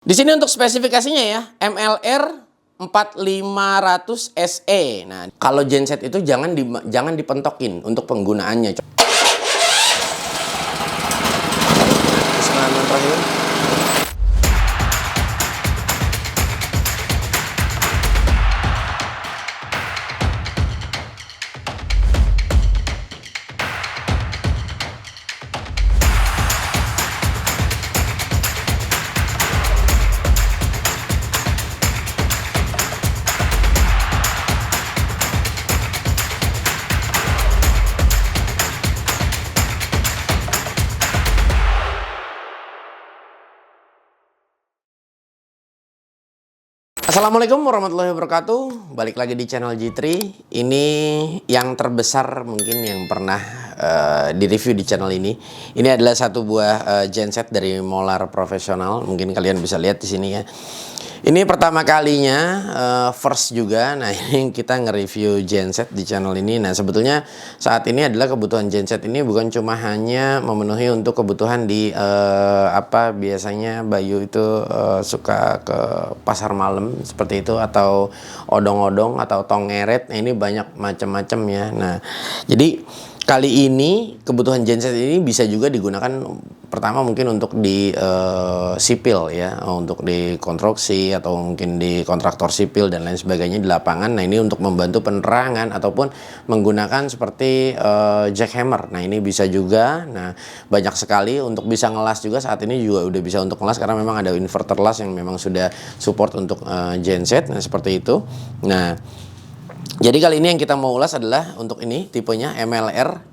Di sini untuk spesifikasinya ya, MLR 4500 SE. Nah, kalau genset itu jangan dipentokin untuk penggunaannya. Bismillahirrahmanirrahim. Assalamualaikum warahmatullahi wabarakatuh. Balik lagi di channel G3. Ini yang terbesar mungkin yang pernah direview di channel ini. Ini adalah satu buah genset dari Molar Profesional. Mungkin kalian bisa lihat di sini ya. Ini pertama kalinya, first juga. Nah, ini kita nge-review genset di channel ini. Nah, sebetulnya saat ini adalah kebutuhan genset ini bukan cuma hanya memenuhi untuk kebutuhan di biasanya Bayu itu suka ke pasar malam seperti itu, atau odong-odong atau tongeret. Nah, ini banyak macam-macam ya. Nah, jadi kali ini kebutuhan genset ini bisa juga digunakan pertama mungkin untuk di sipil ya, untuk di konstruksi atau mungkin di kontraktor sipil dan lain sebagainya di lapangan. Nah, ini untuk membantu penerangan ataupun menggunakan seperti jackhammer. Nah, ini bisa juga. Nah, banyak sekali untuk bisa ngelas juga. Saat ini juga udah bisa untuk ngelas karena memang ada inverter las yang memang sudah support untuk genset. Nah, seperti itu. Nah, jadi kali ini yang kita mau ulas adalah untuk ini tipenya MLR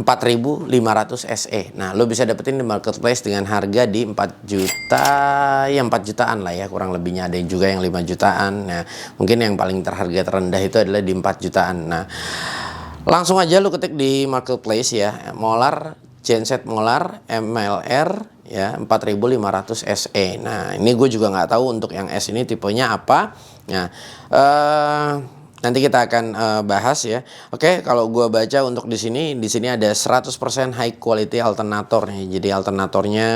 4500 SE. Nah, lo bisa dapetin di marketplace dengan harga di 4 juta, ya 4 jutaan lah ya, kurang lebihnya. Ada juga yang 5 jutaan. Nah, mungkin yang paling terharga terendah itu adalah di 4 jutaan. Nah, langsung aja lo ketik di marketplace ya, Molar, genset Molar MLR ya 4500 SE. Nah, ini gue juga nggak tahu untuk yang S ini tipenya apa. Nah, nanti kita akan bahas ya. Oke, kalau gua baca untuk di sini ada 100% high quality alternator nih. Jadi alternatornya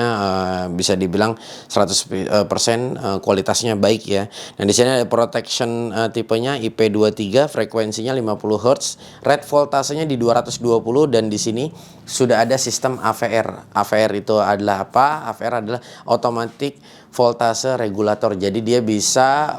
bisa dibilang 100% kualitasnya baik ya. Nah, di sini ada protection tipenya IP23, frekuensinya 50 Hz, rate voltasenya di 220, dan di sini sudah ada sistem AVR. AVR itu adalah apa? AVR adalah automatic voltase regulator. Jadi dia bisa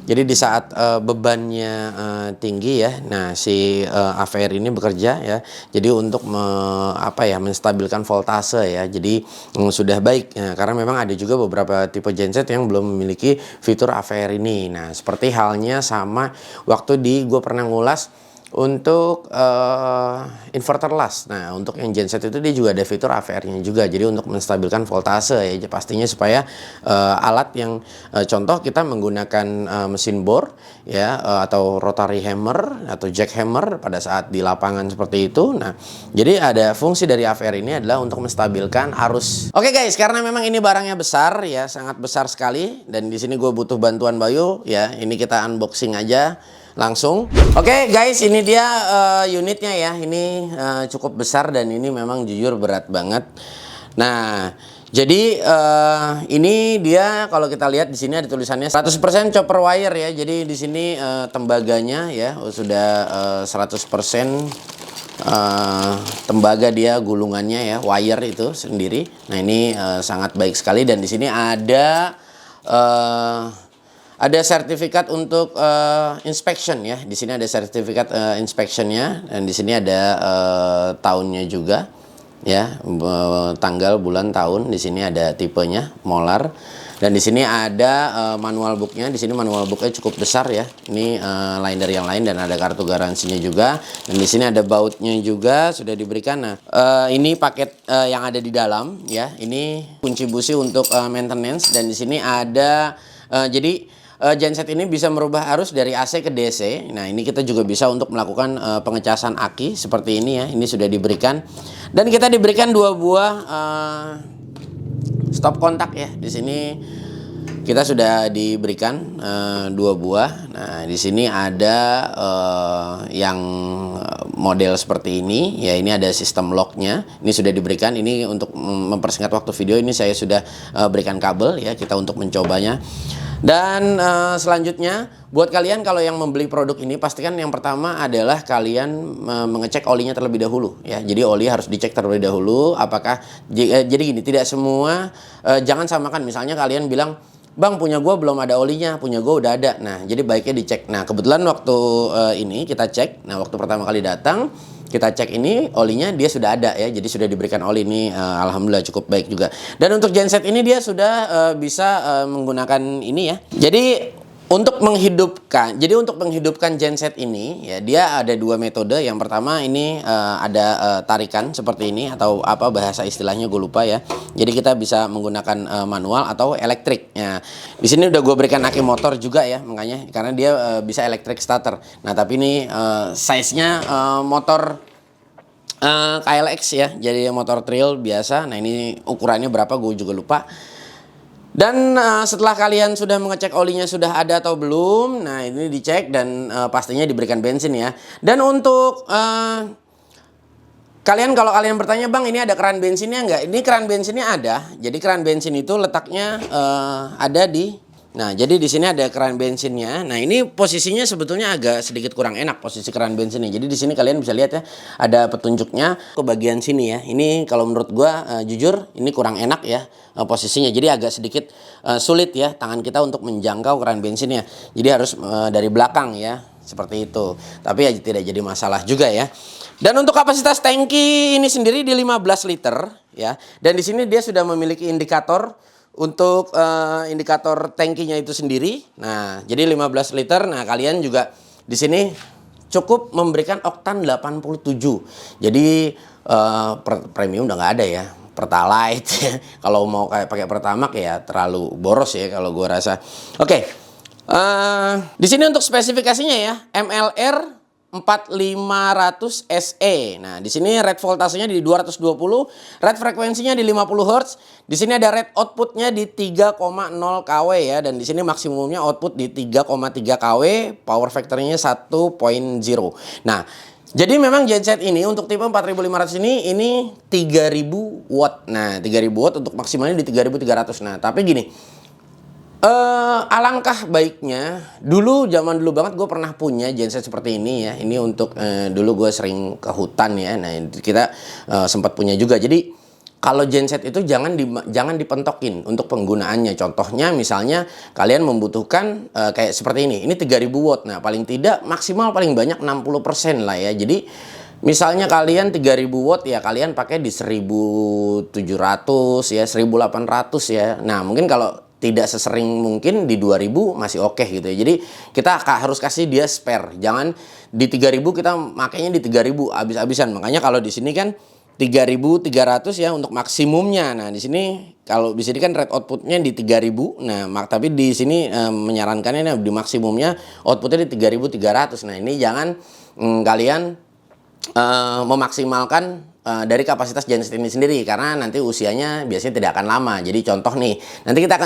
jadi di saat bebannya tinggi ya, nah si AVR ini bekerja ya. Jadi untuk menstabilkan voltase ya. Jadi sudah baik. Nah, karena memang ada juga beberapa tipe genset yang belum memiliki fitur AVR ini. Nah, seperti halnya sama waktu gue pernah ngulas untuk inverter las. Nah, untuk yang genset itu dia juga ada fitur AVR-nya juga. Jadi untuk menstabilkan voltase ya, pastinya supaya alat yang contoh kita menggunakan mesin bor ya, atau rotary hammer atau jackhammer pada saat di lapangan seperti itu. Nah, jadi ada fungsi dari AVR ini adalah untuk menstabilkan arus. Oke guys, karena memang ini barangnya besar ya, sangat besar sekali, dan di sini gue butuh bantuan Bayu ya. Ini kita unboxing aja langsung. Oke guys, ini dia unitnya ya. Ini cukup besar dan ini memang jujur berat banget. Nah, jadi ini dia, kalau kita lihat di sini ada tulisannya 100% copper wire ya. Jadi di sini tembaganya ya sudah 100% tembaga dia, gulungannya ya, wire itu sendiri. Nah, ini sangat baik sekali, dan di sini ada sertifikat untuk inspection ya. Di sini ada sertifikat inspectionnya, dan di sini ada tahunnya juga ya, tanggal, bulan, tahun. Di sini ada tipenya Molar, dan di sini ada manual booknya. Di sini manual booknya cukup besar ya. Ini lain dari yang lain, dan ada kartu garansinya juga. Dan di sini ada bautnya juga sudah diberikan. Nah, ini paket yang ada di dalam ya. Ini kunci busi untuk maintenance, dan di sini ada genset ini bisa merubah arus dari AC ke DC. Nah, ini kita juga bisa untuk melakukan pengecasan aki seperti ini ya. Ini sudah diberikan, dan kita diberikan 2 buah stop kontak ya. Di sini kita sudah diberikan 2 buah. Nah, di sini ada yang model seperti ini ya, ini ada sistem locknya. Ini sudah diberikan. Ini untuk mempersingkat waktu video, ini saya sudah berikan kabel ya kita untuk mencobanya. Dan selanjutnya buat kalian kalau yang membeli produk ini, pastikan yang pertama adalah kalian mengecek olinya terlebih dahulu ya. Jadi oli harus dicek terlebih dahulu apakah jadi gini, tidak semua jangan samakan. Misalnya kalian bilang, "Bang, punya gue belum ada olinya, punya gue udah ada." Nah, jadi baiknya dicek. Nah, kebetulan waktu ini kita cek. Nah, waktu pertama kali datang kita cek ini olinya dia sudah ada ya. Jadi sudah diberikan oli ini, alhamdulillah cukup baik juga. Dan untuk genset ini dia sudah bisa menggunakan ini ya. Jadi untuk menghidupkan genset ini ya, dia ada 2 metode. Yang pertama ini ada tarikan seperti ini, atau apa bahasa istilahnya gue lupa ya. Jadi kita bisa menggunakan manual atau elektrik. Ya, di sini udah gue berikan aki motor juga ya, makanya karena dia bisa electric starter. Nah, tapi ini size-nya motor KLX ya, jadi motor trail biasa. Nah, ini ukurannya berapa gue juga lupa. Dan setelah kalian sudah mengecek olinya sudah ada atau belum, nah ini dicek dan pastinya diberikan bensin ya. Dan untuk kalian, kalau kalian bertanya, "Bang, ini ada keran bensinnya nggak?" Ini keran bensinnya ada. Jadi keran bensin itu letaknya ada di. Nah, jadi di sini ada keran bensinnya. Nah, ini posisinya sebetulnya agak sedikit kurang enak posisi keran bensinnya. Jadi di sini kalian bisa lihat ya, ada petunjuknya ke bagian sini ya. Ini kalau menurut gua jujur ini kurang enak ya posisinya. Jadi agak sedikit sulit ya tangan kita untuk menjangkau keran bensinnya. Jadi harus dari belakang ya, seperti itu. Tapi ya tidak jadi masalah juga ya. Dan untuk kapasitas tangki ini sendiri di 15 liter ya. Dan di sini dia sudah memiliki indikator untuk indikator tangkinya itu sendiri. Nah, jadi 15 liter. Nah, kalian juga di sini cukup memberikan oktan 87. Jadi premium udah nggak ada ya. Pertalite ya. Kalau mau kayak pakai Pertamax ya terlalu boros ya kalau gua rasa. Oke. Di sini untuk spesifikasinya ya, MLR 4500 SE. Nah, di sini rate voltasenya di 220, rate frekuensinya di 50 Hz. Di sini ada rate outputnya di 3,0 kW ya, dan di sini maksimumnya output di 3,3 kW, power factornya 1.0. Nah, jadi memang genset ini untuk tipe 4500 ini 3000 watt. Nah, 3000 watt untuk maksimalnya di 3300. Nah, tapi gini, alangkah baiknya, zaman dulu banget gue pernah punya genset seperti ini ya. Ini untuk dulu gue sering ke hutan ya. Nah, kita sempat punya juga. Jadi kalau genset itu jangan dipentokin untuk penggunaannya. Contohnya misalnya kalian membutuhkan kayak seperti ini. Ini 3000 watt. Nah, paling tidak maksimal paling banyak 60% lah ya. Jadi misalnya kalian 3000 watt ya, kalian pakai di 1700 ya, 1800 ya. Nah, mungkin kalau tidak sesering mungkin di 2000 masih oke gitu ya. Jadi kita harus kasih dia spare. Jangan di 3000 kita makainya di 3000 habis-habisan. Makanya kalau di sini kan 3300 ya untuk maksimumnya. Nah, di sini kalau di sini kan rate outputnya di 3000. Nah, tapi di sini menyarankannya di maksimumnya outputnya di 3300. Nah, ini jangan kalian memaksimalkan dari kapasitas genset ini sendiri, karena nanti usianya biasanya tidak akan lama. Jadi contoh nih, nanti kita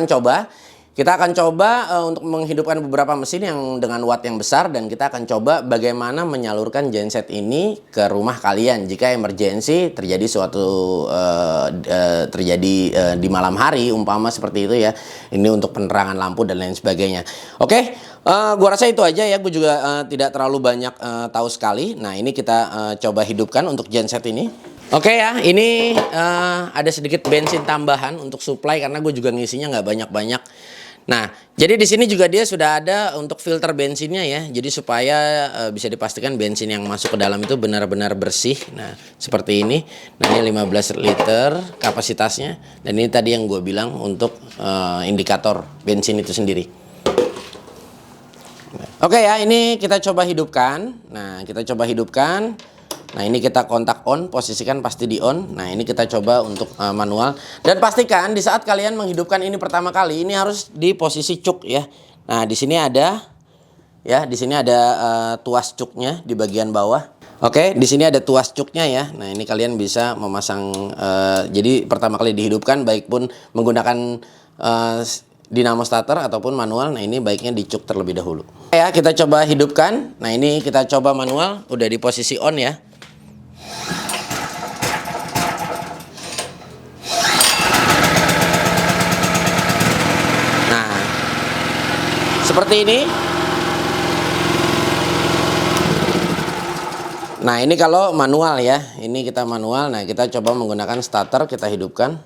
akan coba untuk menghidupkan beberapa mesin yang dengan watt yang besar, dan kita akan coba bagaimana menyalurkan genset ini ke rumah kalian jika emergency terjadi di malam hari umpama seperti itu ya. Ini untuk penerangan lampu dan lain sebagainya. Oke, gua rasa itu aja ya. Gue juga tidak terlalu banyak tahu sekali. Nah, ini kita coba hidupkan untuk genset ini. Oke ya, ini ada sedikit bensin tambahan untuk supply karena gue juga ngisinya nggak banyak-banyak. Nah, jadi di sini juga dia sudah ada untuk filter bensinnya ya. Jadi supaya bisa dipastikan bensin yang masuk ke dalam itu benar-benar bersih. Nah, seperti ini. Nah, ini 15 liter kapasitasnya. Dan ini tadi yang gue bilang untuk indikator bensin itu sendiri. Oke ya, ini kita coba hidupkan. Nah, kita coba hidupkan. Nah, ini kita kontak on, posisikan pasti di on. Nah, ini kita coba untuk manual. Dan pastikan di saat kalian menghidupkan ini pertama kali, ini harus di posisi cuk ya. Nah, di sini ada ya, di sini ada tuas cuknya di bagian bawah. Oke, di sini ada tuas cuknya ya. Nah, ini kalian bisa memasang jadi pertama kali dihidupkan baik pun menggunakan dinamo starter ataupun manual. Nah, ini baiknya dicuk terlebih dahulu. Ya, kita coba hidupkan. Nah, ini kita coba manual, udah di posisi on ya. Nah, seperti ini. Nah, ini kalau manual ya. Ini kita manual. Nah, kita coba menggunakan starter, kita hidupkan.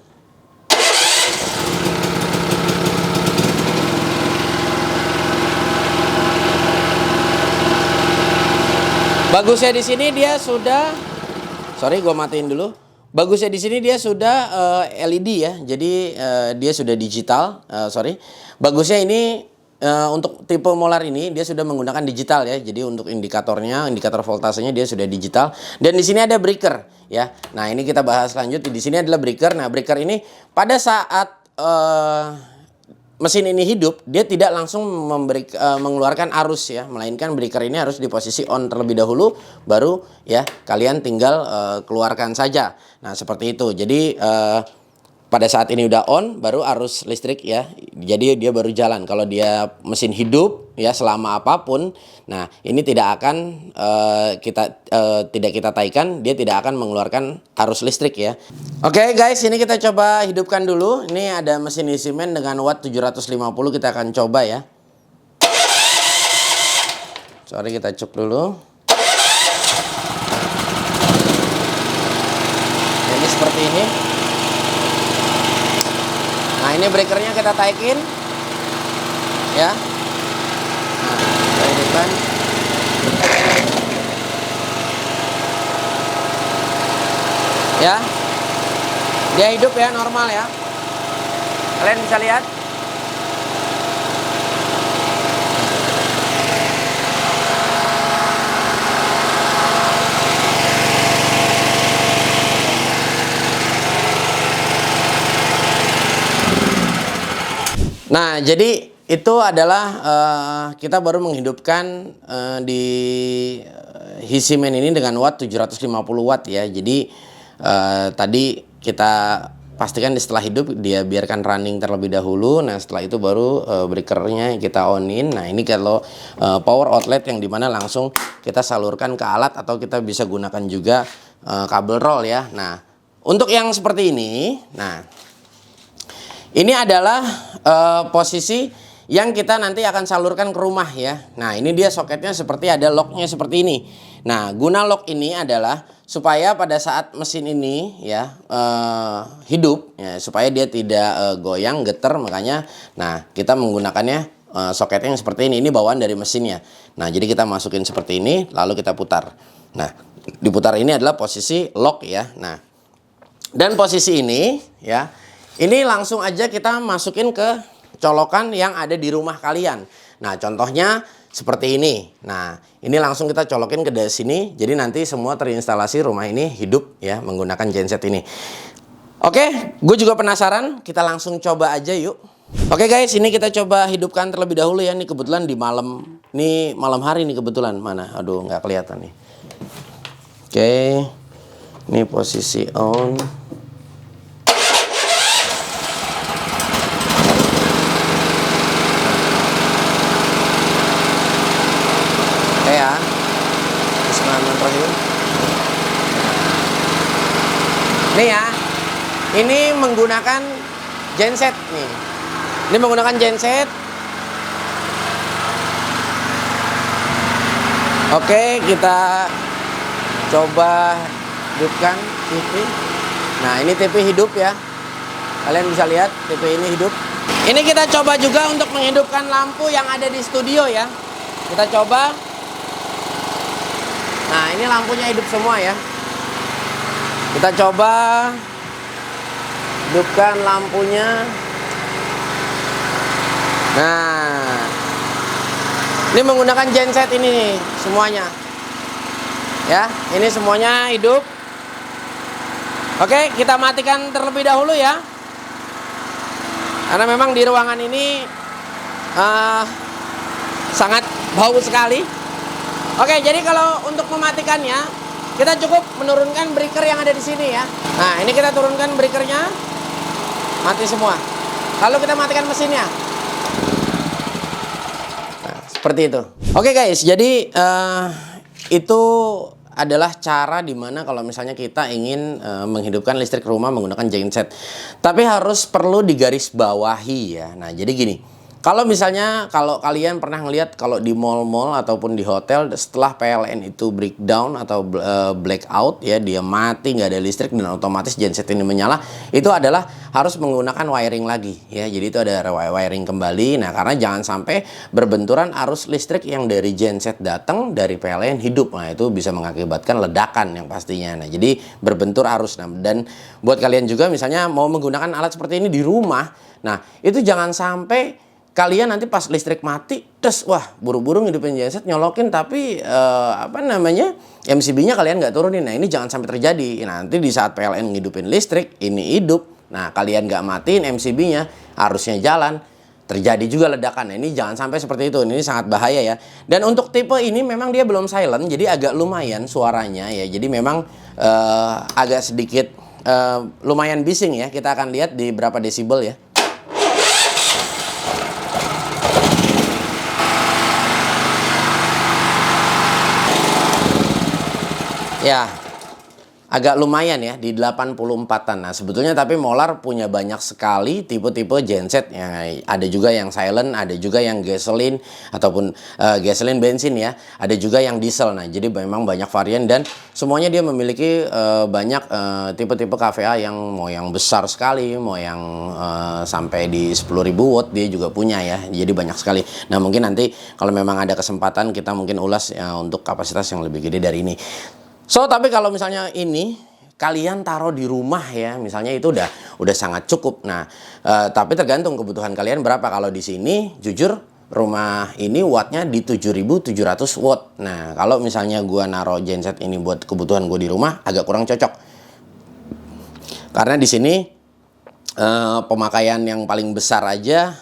Bagusnya di sini dia sudah, sorry, gua matiin dulu. Bagusnya di sini dia sudah LED ya. Jadi dia sudah digital. Bagusnya ini untuk tipe molar ini dia sudah menggunakan digital ya. Jadi untuk indikatornya, indikator voltasenya dia sudah digital. Dan di sini ada breaker ya. Nah, ini kita bahas lanjut. Di sini adalah breaker. Nah, breaker ini pada saat mesin ini hidup, dia tidak langsung mengeluarkan arus ya, melainkan breaker ini harus di posisi on terlebih dahulu, baru ya kalian tinggal keluarkan saja. Nah, seperti itu. Jadi pada saat ini udah on, baru arus listrik ya. Jadi dia baru jalan. Kalau dia mesin hidup ya selama apapun, nah ini tidak akan tidak kita taikan, dia tidak akan mengeluarkan arus listrik ya. Oke guys, ini kita coba hidupkan dulu. Ini ada mesin isi men dengan watt 750, kita akan coba ya. Sorry, kita cuk dulu. Ini seperti ini. Nah, ini breakernya kita taikin ya. Nah, kita hidupkan. Ya, dia hidup ya, normal ya. Kalian bisa lihat. Nah, jadi itu adalah kita baru menghidupkan di Hisimen ini dengan watt 750 watt ya. Jadi tadi kita pastikan setelah hidup dia biarkan running terlebih dahulu. Nah, setelah itu baru breakernya kita onin. Nah, ini kalau power outlet yang dimana langsung kita salurkan ke alat, atau kita bisa gunakan juga kabel roll ya. Nah, untuk yang seperti ini, nah ini adalah posisi yang kita nanti akan salurkan ke rumah ya. Nah, ini dia soketnya seperti ada locknya seperti ini. Nah, guna lock ini adalah supaya pada saat mesin ini ya hidup ya, supaya dia tidak goyang, getar, makanya nah kita menggunakannya soketnya yang seperti ini. Ini bawaan dari mesinnya. Nah, jadi kita masukin seperti ini, lalu kita putar. Nah, diputar ini adalah posisi lock ya. Nah, dan posisi ini ya, ini langsung aja kita masukin ke colokan yang ada di rumah kalian. Nah, contohnya seperti ini. Nah, ini langsung kita colokin ke sini. Jadi nanti semua terinstalasi, rumah ini hidup ya menggunakan genset ini. Oke, gue juga penasaran. Kita langsung coba aja yuk. Oke guys, ini kita coba hidupkan terlebih dahulu ya. Ini kebetulan di malam. Ini malam hari nih kebetulan. Mana? Aduh, nggak kelihatan nih. Oke. Ini posisi on. Ya, bismillahirrahmanirrahim. Nih ya, ini menggunakan genset nih. Ini menggunakan genset. Oke, kita coba hidupkan TV. Nah, ini TV hidup ya. Kalian bisa lihat TV ini hidup. Ini kita coba juga untuk menghidupkan lampu yang ada di studio ya. Kita coba. Nah, ini lampunya hidup semua ya. Kita coba hidupkan lampunya. Nah, ini menggunakan genset ini nih semuanya. Ya, ini semuanya hidup. Oke, kita matikan terlebih dahulu ya. Karena memang di ruangan ini sangat bau sekali. Oke, jadi kalau untuk mematikannya, kita cukup menurunkan breaker yang ada di sini ya. Nah, ini kita turunkan breakernya, mati semua. Lalu kita matikan mesinnya. Seperti itu. Oke guys, jadi itu adalah cara dimana kalau misalnya kita ingin menghidupkan listrik rumah menggunakan genset. Tapi harus perlu digarisbawahi ya. Nah, jadi gini. Kalau misalnya kalau kalian pernah ngelihat kalau di mall-mall ataupun di hotel setelah PLN itu breakdown atau blackout ya, dia mati nggak ada listrik dan otomatis genset ini menyala, itu adalah harus menggunakan wiring lagi ya. Jadi itu ada wiring kembali. Nah, karena jangan sampai berbenturan arus listrik yang dari genset datang dari PLN hidup. Nah, itu bisa mengakibatkan ledakan yang pastinya. Nah, jadi berbentur arus. Nah, dan buat kalian juga misalnya mau menggunakan alat seperti ini di rumah, nah itu jangan sampai kalian nanti pas listrik mati, terus wah buru-buru ngidupin genset nyolokin tapi MCB-nya kalian nggak turunin. Nah, ini jangan sampai terjadi. Nanti di saat PLN ngidupin listrik ini hidup, nah kalian nggak matiin MCB-nya, harusnya jalan, terjadi juga ledakan. Nah, ini jangan sampai seperti itu. Ini sangat bahaya ya. Dan untuk tipe ini memang dia belum silent, jadi agak lumayan suaranya ya. Jadi memang agak sedikit lumayan bising ya. Kita akan lihat di berapa desibel ya. Ya, agak lumayan ya di 84-an. Nah, sebetulnya tapi Molar punya banyak sekali tipe-tipe genset. Ya, ada juga yang silent, ada juga yang gasoline ataupun gasoline bensin ya. Ada juga yang diesel. Nah, jadi memang banyak varian dan semuanya dia memiliki banyak tipe-tipe KVA yang mau yang besar sekali, mau yang sampai di 10.000 watt dia juga punya ya. Jadi banyak sekali. Nah, mungkin nanti kalau memang ada kesempatan kita mungkin ulas ya, untuk kapasitas yang lebih gede dari ini. So, tapi kalau misalnya ini kalian taruh di rumah ya, misalnya itu udah sangat cukup. Nah, tapi tergantung kebutuhan kalian berapa. Kalau di sini jujur rumah ini wattnya di 7.700 watt. Nah, kalau misalnya gua naruh genset ini buat kebutuhan gua di rumah agak kurang cocok. Karena di sini pemakaian yang paling besar aja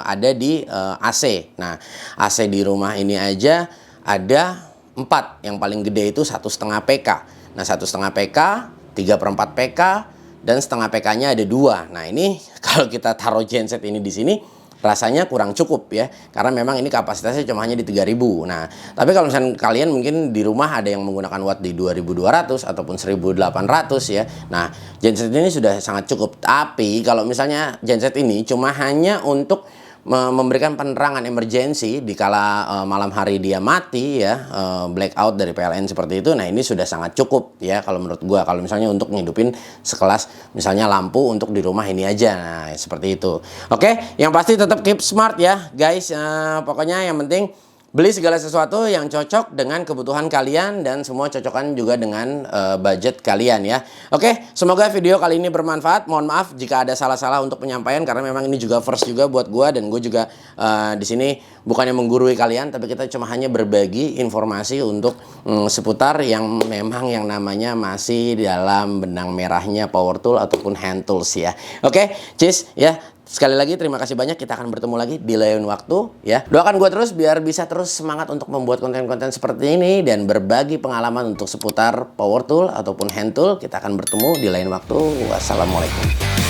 ada di AC. Nah, AC di rumah ini aja ada 4, yang paling gede itu 1,5 PK. Nah, 1,5 PK, 3/4 PK, dan setengah PK-nya ada 2. Nah, ini kalau kita taruh genset ini di sini rasanya kurang cukup ya, karena memang ini kapasitasnya cuma hanya di 3.000. Nah, tapi kalau misalnya kalian mungkin di rumah ada yang menggunakan watt di 2.200 ataupun 1.800 ya. Nah, genset ini sudah sangat cukup. Tapi kalau misalnya genset ini cuma hanya untuk memberikan penerangan emergensi di kala malam hari dia mati ya, blackout dari PLN seperti itu. Nah, ini sudah sangat cukup ya kalau menurut gua. Kalau misalnya untuk ngidupin sekelas misalnya lampu untuk di rumah ini aja. Nah, seperti itu. Oke, yang pasti tetap keep smart ya guys. Pokoknya yang penting beli segala sesuatu yang cocok dengan kebutuhan kalian dan semua cocokkan juga dengan budget kalian ya. Oke, semoga video kali ini bermanfaat. Mohon maaf jika ada salah-salah untuk penyampaian karena memang ini juga first juga buat gua dan gue juga di sini bukannya menggurui kalian, tapi kita cuma hanya berbagi informasi untuk seputar yang memang yang namanya masih dalam benang merahnya power tool ataupun hand tools ya. Oke, cheers ya. Sekali lagi terima kasih banyak, kita akan bertemu lagi di lain waktu ya. Doakan gue terus biar bisa terus semangat untuk membuat konten-konten seperti ini dan berbagi pengalaman untuk seputar power tool ataupun hand tool. Kita akan bertemu di lain waktu. Wassalamualaikum.